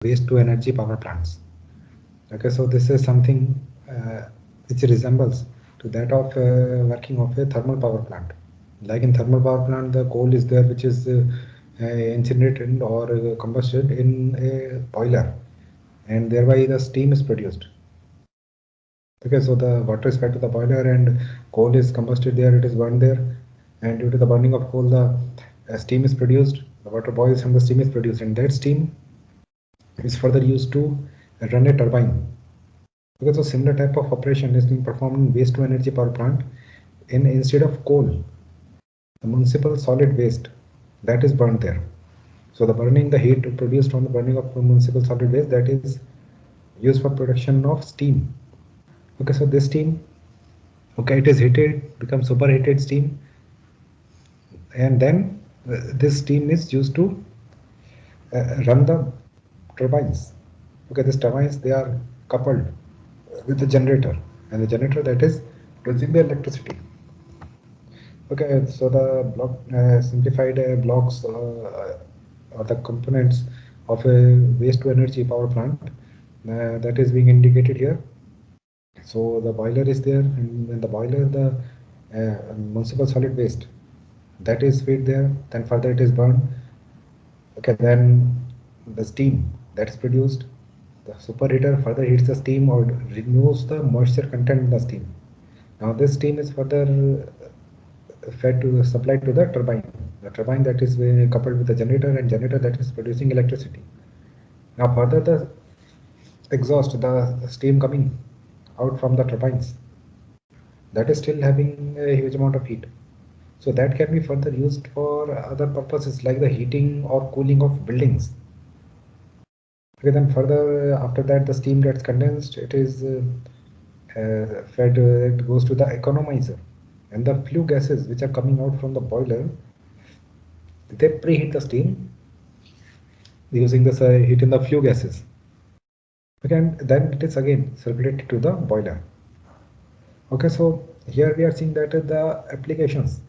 waste to energy power plants. Okay, so this is something which resembles to that of working of a thermal power plant. Like in thermal power plant, the coal is there, which is incinerated or combusted in a boiler, and thereby the steam is produced. Okay, so the water is fed to the boiler and coal is combusted there, it is burned there, and due to the burning of coal, the steam is produced, the water boils and the steam is produced, and that steam is further used to run a turbine. Okay, so similar type of operation is being performed in waste to energy power plant. Instead of coal, the municipal solid waste that is burned there. So the burning, the heat produced from the burning of municipal solid waste, that is used for production of steam. Okay, so this steam, okay, it is heated, becomes superheated steam, and then this steam is used to run the turbines. Okay, these turbines, they are coupled with the generator, and the generator that is producing the electricity. Okay, so the block simplified blocks or the components of a waste to energy power plant that is being indicated here. So the boiler is there, and in the boiler the municipal solid waste that is fed there. Then further it is burned. Okay, then the steam that is produced, the superheater further heats the steam or removes the moisture content in the steam. Now this steam is further fed to supplied to the turbine. The turbine that is coupled with the generator, and generator that is producing electricity. Now further the exhaust, the steam coming out from the turbines, that is still having a huge amount of heat. So that can be further used for other purposes like the heating or cooling of buildings. Okay, then further after that the steam gets condensed, it is fed, it goes to the economizer, and the flue gases which are coming out from the boiler, they preheat the steam using this heat in the flue gases. Okay, and then it is again circulated to the boiler. Okay, so here we are seeing that the applications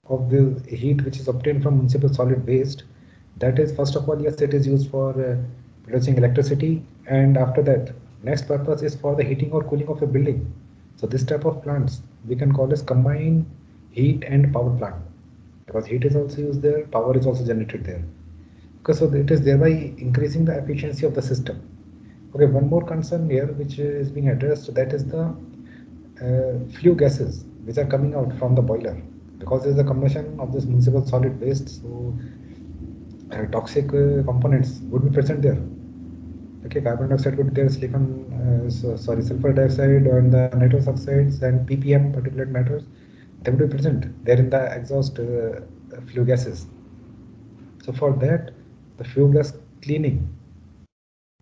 of the heat which is obtained from municipal solid waste, that is first of all, yes, it is used for producing electricity, and after that next purpose is for the heating or cooling of a building. So this type of plants we can call as combined heat and power plant, because heat is also used there, power is also generated there. Okay, so it is thereby increasing the efficiency of the system. Okay, one more concern here which is being addressed, that is the flue gases which are coming out from the boiler, because there is a combustion of this municipal solid waste. So toxic components would be present there. Okay, carbon dioxide would be there, silicon, sulfur dioxide, and the nitrous oxides and ppm, particulate matters, they would be present there in the exhaust flue gases. So for that, the flue gas cleaning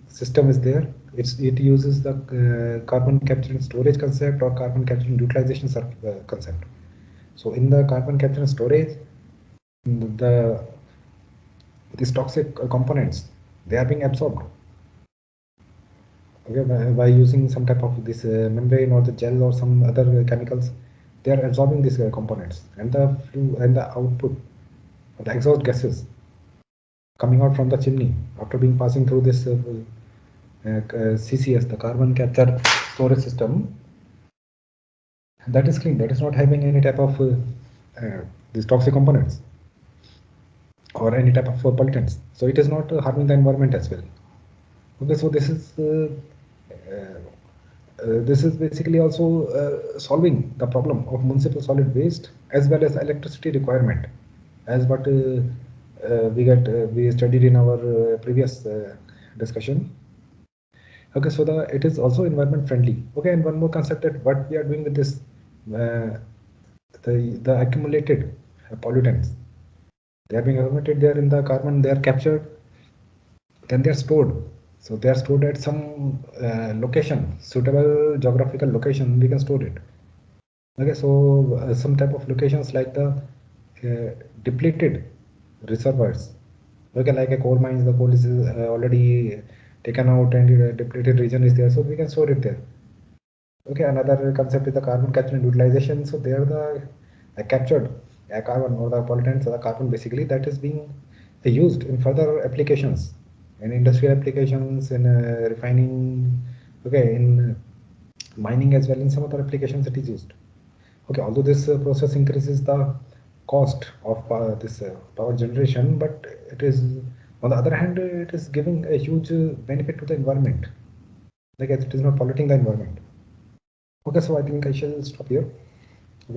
system is there. It uses the carbon capture and storage concept or carbon capture and utilization concept. So in the carbon capture and storage, the these toxic components, they are being absorbed, okay, by using some type of this membrane or the gel or some other chemicals. They are absorbing these components, and the flue and the output of the exhaust gases coming out from the chimney after being passing through this CCS, the carbon capture storage system, that is clean. That is not having any type of these toxic components or any type of pollutants. So it is not harming the environment as well. Okay, so this is basically also solving the problem of municipal solid waste as well as electricity requirement, as what we studied in our previous discussion. Okay, so it is also environment friendly. Okay, and one more concept, that what we are doing with this uh, the accumulated pollutants, they are being accumulated there in the carbon, they are captured, then they are stored. So they are stored at some location, suitable geographical location, we can store it. Okay, so some type of locations like the depleted reservoirs. Okay, like a coal mines, the coal is already taken out and depleted region is there, so we can store it there. Okay, another concept is the carbon capture and utilization. So there the captured carbon or the pollutants or the carbon basically, that is being used in further applications in industrial applications, in refining, okay, in mining as well, in some other applications it is used. Okay, although this process increases the cost of this power generation, but it is, on the other hand, it is giving a huge benefit to the environment, like as it is not polluting the environment. Okay, so I think I shall stop here.